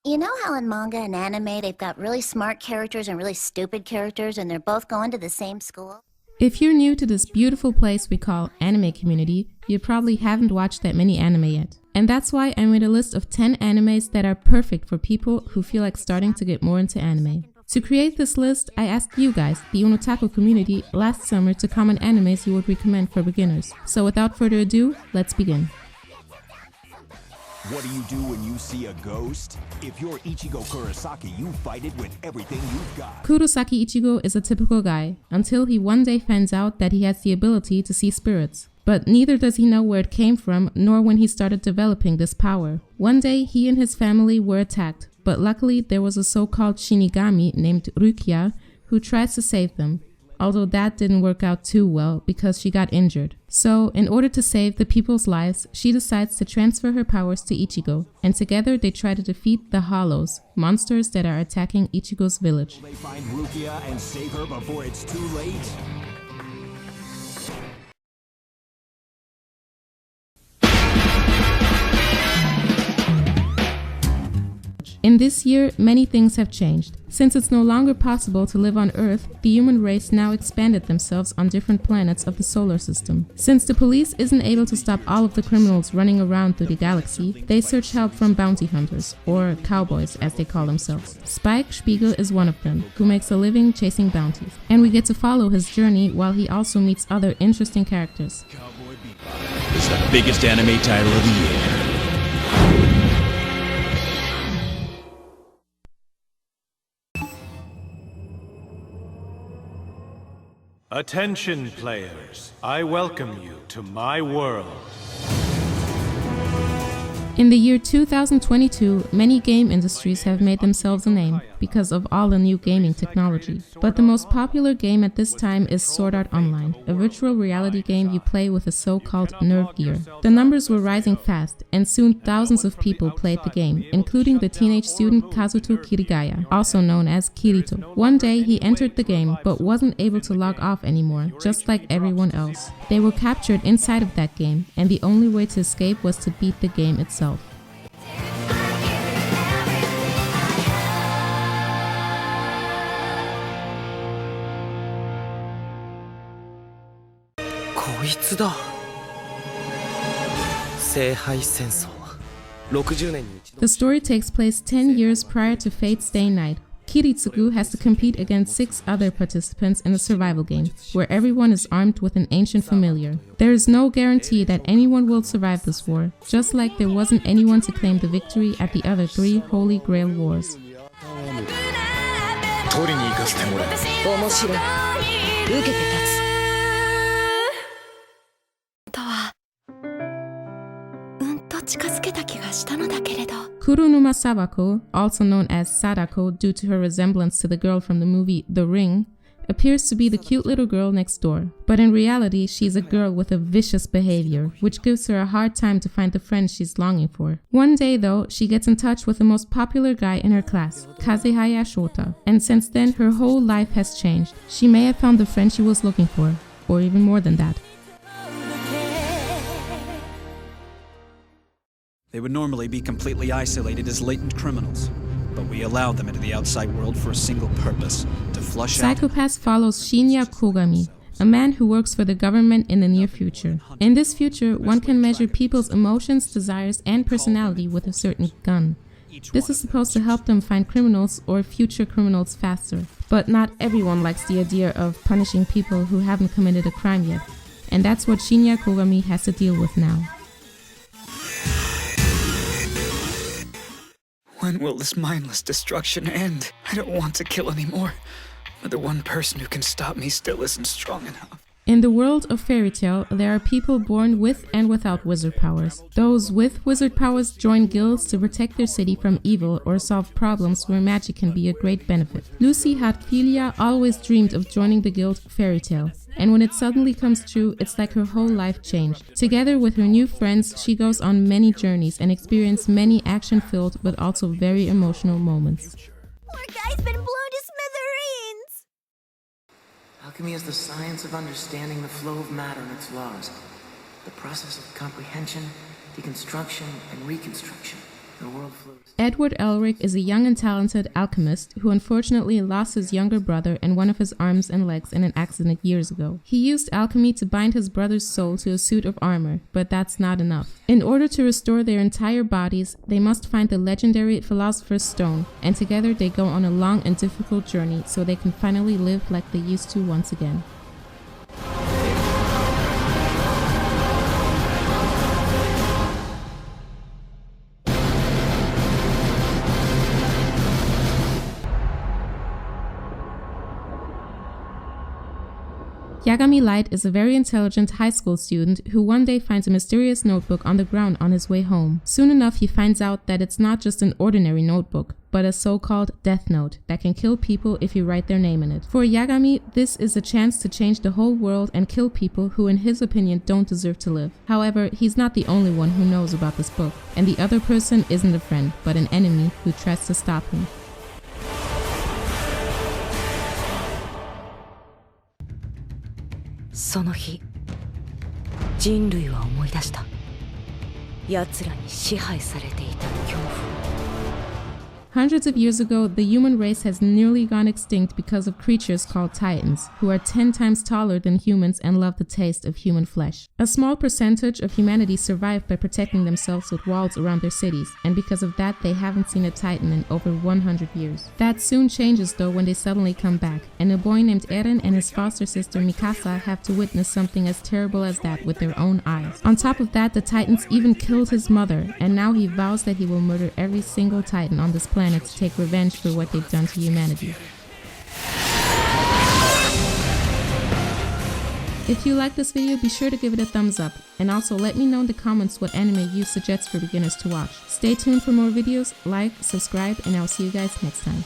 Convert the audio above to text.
You know how in manga and anime they've got really smart characters and really stupid characters and they're both going to the same school? If you're new to this beautiful place we call anime community, you probably haven't watched that many anime yet. And that's why I made a list of 10 animes that are perfect for people who feel like starting to get more into anime. To create this list, I asked you guys, the UNOTAKU community, last summer to comment animes you would recommend for beginners. So without further ado, let's begin. What do you do when you see a ghost? If you're Ichigo Kurosaki, you fight it with everything you've got. Kurosaki Ichigo is a typical guy, until he one day finds out that he has the ability to see spirits. But neither does he know where it came from, nor when he started developing this power. One day, he and his family were attacked, but luckily there was a so-called Shinigami named Rukia who tries to save them. Although that didn't work out too well because she got injured. So, in order to save the people's lives, she decides to transfer her powers to Ichigo, and together they try to defeat the Hollows, monsters that are attacking Ichigo's village. Will they find Rukia and save her before it's too late? In this year, many things have changed. Since it's no longer possible to live on Earth, the human race now expanded themselves on different planets of the solar system. Since the police isn't able to stop all of the criminals running around through the galaxy, they search help from bounty hunters, or cowboys as they call themselves. Spike Spiegel is one of them, who makes a living chasing bounties. And we get to follow his journey while he also meets other interesting characters. Cowboy Bebop is the biggest anime title of the year. Attention players, I welcome you to my world. In the year 2022, many game industries have made themselves a name because of all the new gaming technology. But the most popular game at this time is Sword Art Online, a virtual reality game you play with a so-called nerve gear. The numbers were rising fast, and soon thousands of people played the game, including the teenage student Kazuto Kirigaya, also known as Kirito. One day he entered the game, but wasn't able to log off anymore, just like everyone else. They were captured inside of that game, and the only way to escape was to beat the game itself. The story takes place 10 years prior to Fate's Day Night. Kiritsugu has to compete against 6 other participants in a survival game, where everyone is armed with an ancient familiar. There is no guarantee that anyone will survive this war, just like there wasn't anyone to claim the victory at the other 3 Holy Grail Wars. Kurunuma Sawako, also known as Sadako due to her resemblance to the girl from the movie The Ring, appears to be the cute little girl next door. But in reality, she's a girl with a vicious behavior, which gives her a hard time to find the friend she's longing for. One day though, she gets in touch with the most popular guy in her class, Kazehaya Shota, and since then her whole life has changed. She may have found the friend she was looking for, or even more than that. They would normally be completely isolated as latent criminals, but we allow them into the outside world for a single purpose, to flush out... Psychopath follows Shinya Kogami, a man who works for the government in the near future. In this future, one can measure people's emotions, desires, and personality with a certain gun. This is supposed to help them find criminals or future criminals faster. But not everyone likes the idea of punishing people who haven't committed a crime yet, and that's what Shinya Kogami has to deal with now. When will this mindless destruction end? I don't want to kill anymore. But the one person who can stop me still isn't strong enough. In the world of fairy tale, there are people born with and without wizard powers. Those with wizard powers join guilds to protect their city from evil or solve problems where magic can be a great benefit. Lucy Hartfilia always dreamed of joining the guild Fairy Tale, and when it suddenly comes true, it's like her whole life changed. Together with her new friends, she goes on many journeys and experiences many action-filled but also very emotional moments. Poor guy's been blown to smithereens! Alchemy is the science of understanding the flow of matter and its laws. The process of comprehension, deconstruction, and reconstruction. The world flows. Edward Elric is a young and talented alchemist who unfortunately lost his younger brother and one of his arms and legs in an accident years ago. He used alchemy to bind his brother's soul to a suit of armor, but that's not enough. In order to restore their entire bodies, they must find the legendary Philosopher's Stone, and together they go on a long and difficult journey so they can finally live like they used to once again. Yagami Light is a very intelligent high school student who one day finds a mysterious notebook on the ground on his way home. Soon enough, he finds out that it's not just an ordinary notebook, but a so-called death note that can kill people if you write their name in it. For Yagami, this is a chance to change the whole world and kill people who in his opinion don't deserve to live. However, he's not the only one who knows about this book, and the other person isn't a friend, but an enemy who tries to stop him. その日、人類は思い出した。奴らに支配されていた恐怖。 Hundreds of years ago, the human race has nearly gone extinct because of creatures called Titans, who are 10 times taller than humans and love the taste of human flesh. A small percentage of humanity survived by protecting themselves with walls around their cities, and because of that, they haven't seen a Titan in over 100 years. That soon changes though when they suddenly come back, and a boy named Eren and his foster sister Mikasa have to witness something as terrible as that with their own eyes. On top of that, the Titans even killed his mother, and now he vows that he will murder every single Titan on this planet to take revenge for what they've done to humanity. If you like this video, be sure to give it a thumbs up, and also let me know in the comments what anime you suggest for beginners to watch. Stay tuned for more videos, like, subscribe, and I'll see you guys next time.